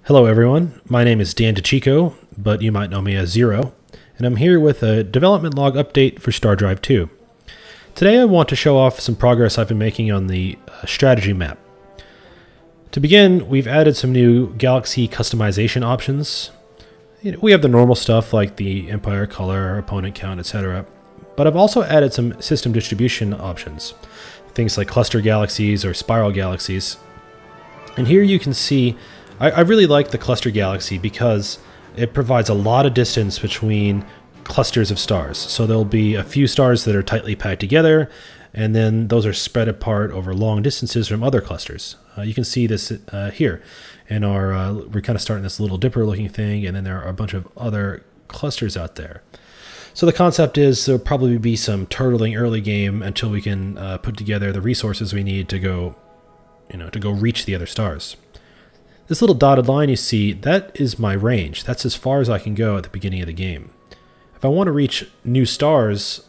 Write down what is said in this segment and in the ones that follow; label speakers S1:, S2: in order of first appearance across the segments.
S1: Hello everyone, my name is Dan DeChico, but you might know me as Zero, and I'm here with a development log update for StarDrive 2. Today I want to show off some progress I've been making on the strategy map. To begin, we've added some new galaxy customization options. We have the normal stuff like the empire color, opponent count, etc. But I've also added some system distribution options, things like cluster galaxies or spiral galaxies. And here you can see I really like the cluster galaxy because it provides a lot of distance between clusters of stars. So there'll be a few stars that are tightly packed together, and then those are spread apart over long distances from other clusters. You can see this here in our, we're kind of starting this Little Dipper looking thing, and then there are a bunch of other clusters out there. So the concept is there'll probably be some turtling early game until we can put together the resources we need to go, to go reach the other stars. This little dotted line you see, that is my range. That's as far as I can go at the beginning of the game. If I want to reach new stars,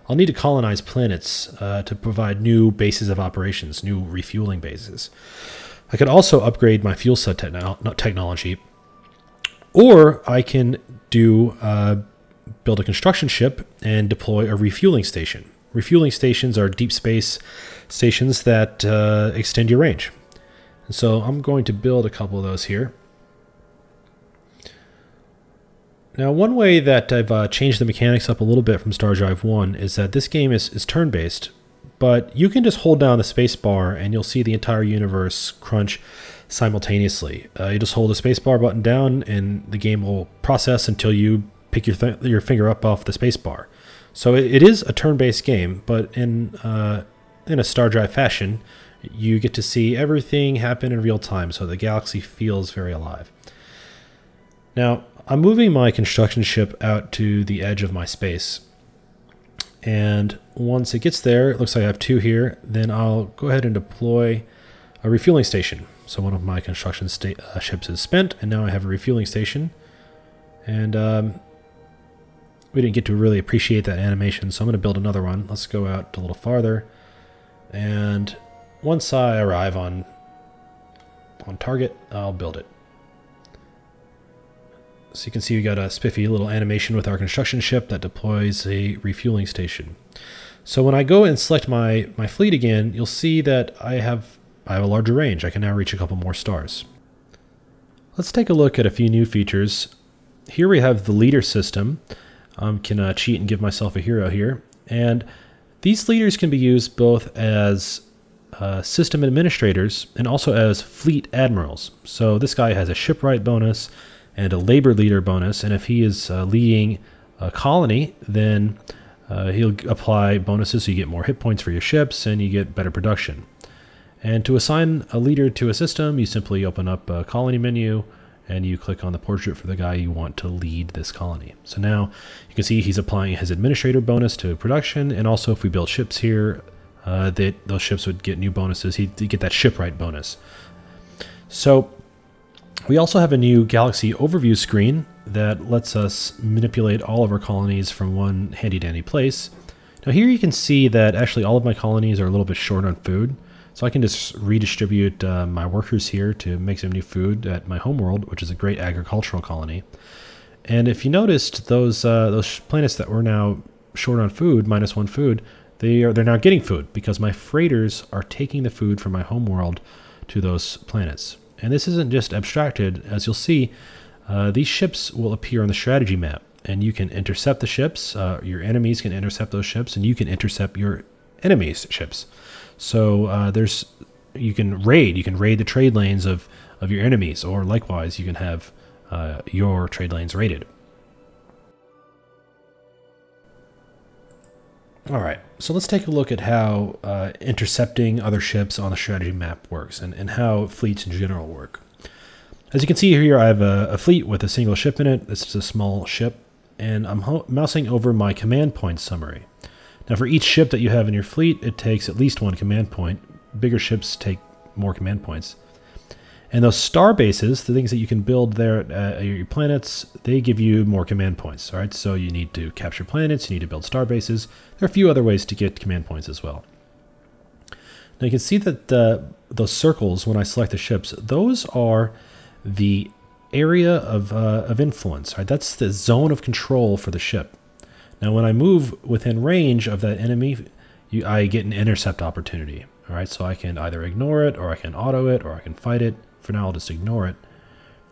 S1: I'll need to colonize planets to provide new bases of operations, new refueling bases. I could also upgrade my fuel cell technology, or I can do build a construction ship and deploy a refueling station. Refueling stations are deep space stations that extend your range. So I'm going to build a couple of those here. Now, one way that I've changed the mechanics up a little bit from StarDrive 1 is that this game is turn-based, but you can just hold down the space bar and you'll see the entire universe crunch simultaneously. You just hold the space bar button down and the game will process until you pick your finger up off the space bar. So it is a turn-based game, but in a StarDrive fashion, you get to see everything happen in real time, so the galaxy feels very alive. Now, I'm moving my construction ship out to the edge of my space, and once it gets there, it looks like I have two here, then I'll go ahead and deploy a refueling station. So one of my construction ships is spent, and now I have a refueling station, and we didn't get to really appreciate that animation, so I'm going to build another one. Let's go out a little farther, and once I arrive on target, I'll build it. So you can see we got a spiffy little animation with our construction ship that deploys a refueling station. So when I go and select my fleet again, you'll see that I have a larger range. I can now reach a couple more stars. Let's take a look at a few new features. Here we have the leader system. I can cheat and give myself a hero here. And these leaders can be used both as system administrators and also as fleet admirals. So this guy has a shipwright bonus and a labor leader bonus, and if he is leading a colony, then he'll apply bonuses so you get more hit points for your ships and you get better production. And to assign a leader to a system, you simply open up a colony menu and you click on the portrait for the guy you want to lead this colony. So now you can see he's applying his administrator bonus to production, and also if we build ships here, those ships would get new bonuses. He'd get that shipwright bonus. So we also have a new galaxy overview screen that lets us manipulate all of our colonies from one handy-dandy place. Now here you can see that actually all of my colonies are a little bit short on food, so I can just redistribute my workers here to make some new food at my homeworld, which is a great agricultural colony. And if you noticed, those planets that were now short on food, -1 food, they're now getting food because my freighters are taking the food from my homeworld to those planets. And this isn't just abstracted. As you'll see, these ships will appear on the strategy map, and you can intercept the ships. Your enemies can intercept those ships, and you can intercept your enemies' ships. So you can raid the trade lanes of your enemies, or likewise, you can have your trade lanes raided. All right, so let's take a look at how intercepting other ships on the strategy map works and how fleets in general work. As you can see here, I have a fleet with a single ship in it. This is a small ship, and I'm mousing over my command point summary. Now for each ship that you have in your fleet, it takes at least 1 command point. Bigger ships take more command points. And those star bases, the things that you can build there at your planets, they give you more command points. All right, so you need to capture planets, you need to build star bases. There are a few other ways to get command points as well. Now you can see that those circles, when I select the ships, those are the area of influence. Right? That's the zone of control for the ship. Now, when I move within range of that enemy, I get an intercept opportunity. All right, so I can either ignore it, or I can auto it, or I can fight it. For now, I'll just ignore it.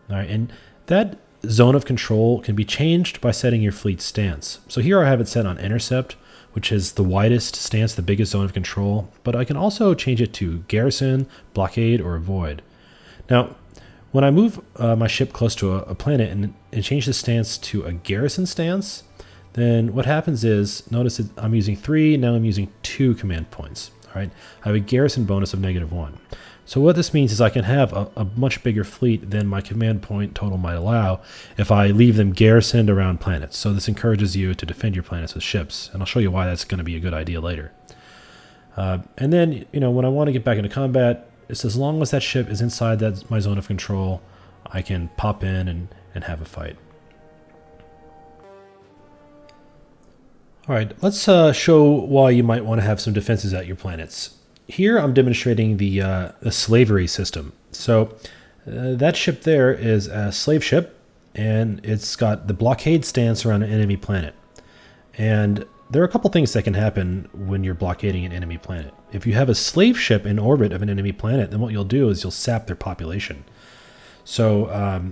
S1: All right, and that zone of control can be changed by setting your fleet stance. So here I have it set on intercept, which is the widest stance, the biggest zone of control. But I can also change it to garrison, blockade, or avoid. Now, when I move my ship close to a planet and change the stance to a garrison stance, then what happens is, notice that I'm using 3, now I'm using 2 command points. All right, I have a garrison bonus of -1. So what this means is I can have a much bigger fleet than my command point total might allow if I leave them garrisoned around planets. So this encourages you to defend your planets with ships, and I'll show you why that's going to be a good idea later. And then, when I want to get back into combat, it's as long as that ship is inside my zone of control, I can pop in and have a fight. All right, let's show why you might want to have some defenses at your planets. Here I'm demonstrating the slavery system. So that ship there is a slave ship, and it's got the blockade stance around an enemy planet. And there are a couple things that can happen when you're blockading an enemy planet. If you have a slave ship in orbit of an enemy planet, then what you'll do is you'll sap their population. So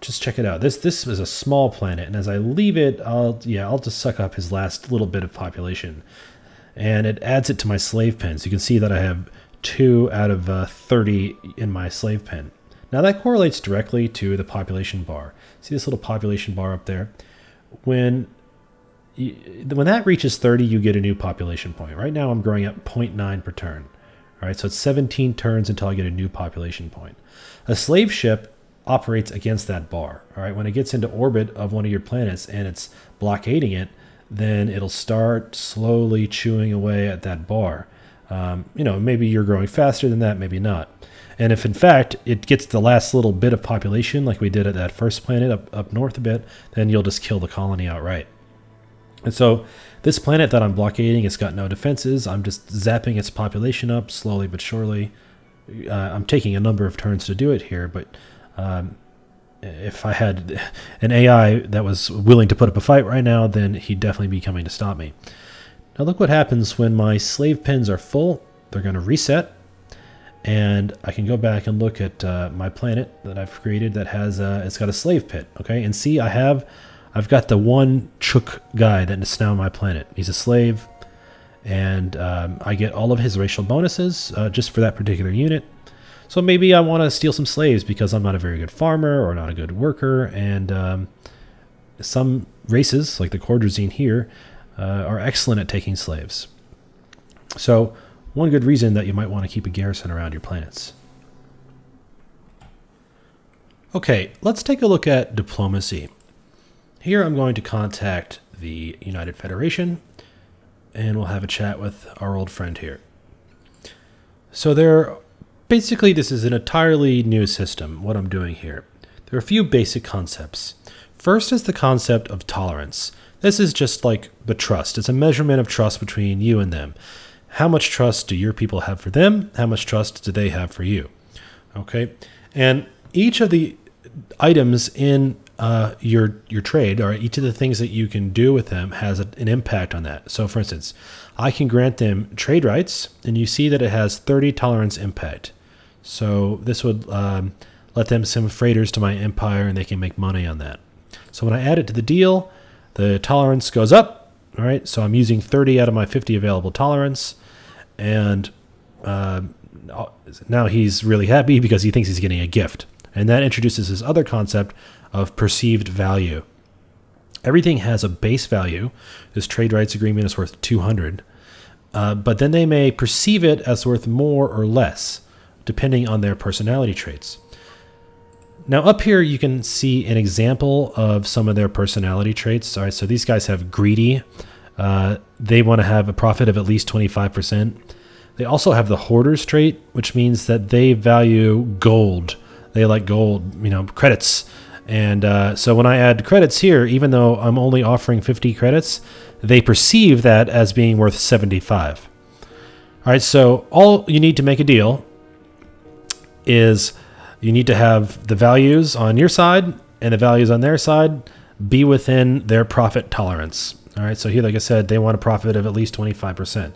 S1: just check it out. This is a small planet, and as I leave it, I'll just suck up his last little bit of population, and it adds it to my slave pen. So you can see that I have 2 out of 30 in my slave pen. Now that correlates directly to the population bar. See this little population bar up there? When that reaches 30, you get a new population point. Right now I'm growing at 0.9 per turn. All right, so it's 17 turns until I get a new population point. A slave ship operates against that bar. All right, when it gets into orbit of one of your planets and it's blockading it, then it'll start slowly chewing away at that bar. Maybe you're growing faster than that, maybe not. And if in fact it gets the last little bit of population, like we did at that first planet up north a bit, then you'll just kill the colony outright. And so this planet that I'm blockading, it's got no defenses. I'm just zapping its population up slowly but surely. I'm taking a number of turns to do it here, but if I had an AI that was willing to put up a fight right now, then he'd definitely be coming to stop me. Now look what happens when my slave pens are full. They're going to reset, and I can go back and look at my planet that I've created that has it's got a slave pit. Okay, and see I've got the one chook guy that is now my planet. He's a slave, and I get all of his racial bonuses just for that particular unit. So maybe I want to steal some slaves because I'm not a very good farmer or not a good worker, and some races, like the Cordrazine here, are excellent at taking slaves. So one good reason that you might want to keep a garrison around your planets. Okay, let's take a look at diplomacy. Here I'm going to contact the United Federation, and we'll have a chat with our old friend here. So basically, this is an entirely new system, what I'm doing here. There are a few basic concepts. First is the concept of tolerance. This is just like the trust. It's a measurement of trust between you and them. How much trust do your people have for them? How much trust do they have for you? Okay, and each of the items in your trade, or each of the things that you can do with them, has an impact on that. So for instance, I can grant them trade rights, and you see that it has 30 tolerance impact. So this would let them send freighters to my empire, and they can make money on that. So when I add it to the deal, the tolerance goes up. All right, so I'm using 30 out of my 50 available tolerance, and now he's really happy because he thinks he's getting a gift. And that introduces this other concept of perceived value. Everything has a base value. This trade rights agreement is worth 200, but then they may perceive it as worth more or less, depending on their personality traits. Now up here you can see an example of some of their personality traits. All right, so these guys have greedy. They want to have a profit of at least 25%. They also have the hoarder's trait, which means that they value gold. They like gold, credits. And so when I add credits here, even though I'm only offering 50 credits, they perceive that as being worth 75. All right, so all you need to make a deal is, You need to have the values on your side and the values on their side be within their profit tolerance. All right, so here, like I said, they want a profit of at least 25%.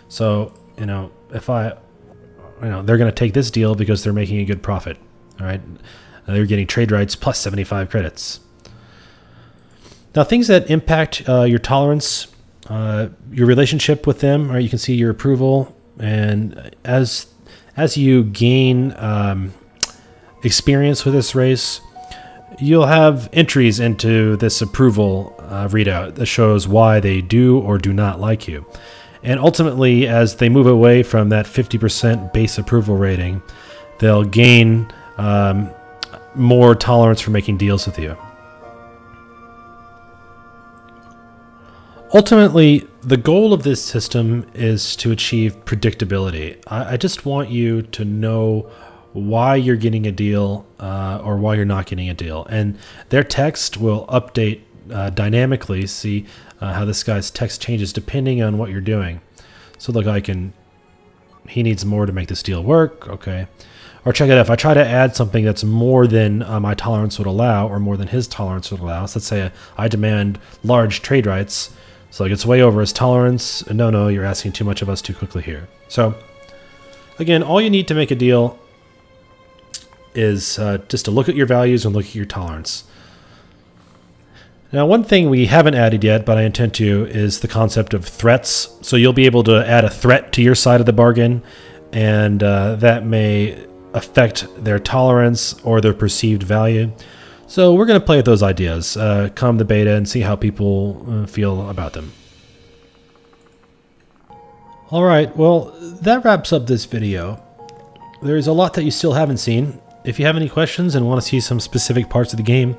S1: So, if they're going to take this deal because they're making a good profit. All right, they're getting trade rights plus 75 credits. Now, things that impact your tolerance, your relationship with them, or you can see your approval, and as you gain experience with this race, you'll have entries into this approval readout that shows why they do or do not like you. And ultimately, as they move away from that 50% base approval rating, they'll gain more tolerance for making deals with you. Ultimately, the goal of this system is to achieve predictability. I just want you to know why you're getting a deal or why you're not getting a deal. And their text will update dynamically. See how this guy's text changes depending on what you're doing. So look, he needs more to make this deal work. Okay. Or check it out. If I try to add something that's more than my tolerance would allow or more than his tolerance would allow. So let's say I demand large trade rights. So like it's way over his tolerance. No, you're asking too much of us too quickly here. So again, all you need to make a deal is just to look at your values and look at your tolerance. Now, one thing we haven't added yet, but I intend to, is the concept of threats. So you'll be able to add a threat to your side of the bargain, and that may affect their tolerance or their perceived value. So we're going to play with those ideas, come the beta, and see how people feel about them. All right, well, that wraps up this video. There's a lot that you still haven't seen. If you have any questions and want to see some specific parts of the game,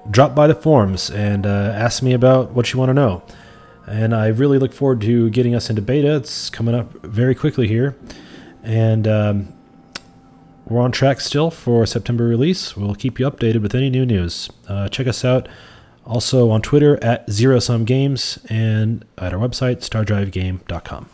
S1: drop by the forums and ask me about what you want to know. And I really look forward to getting us into beta. It's coming up very quickly here. And we're on track still for September release. We'll keep you updated with any new news. Check us out also on Twitter at ZeroSumGames and at our website, StarDriveGame.com.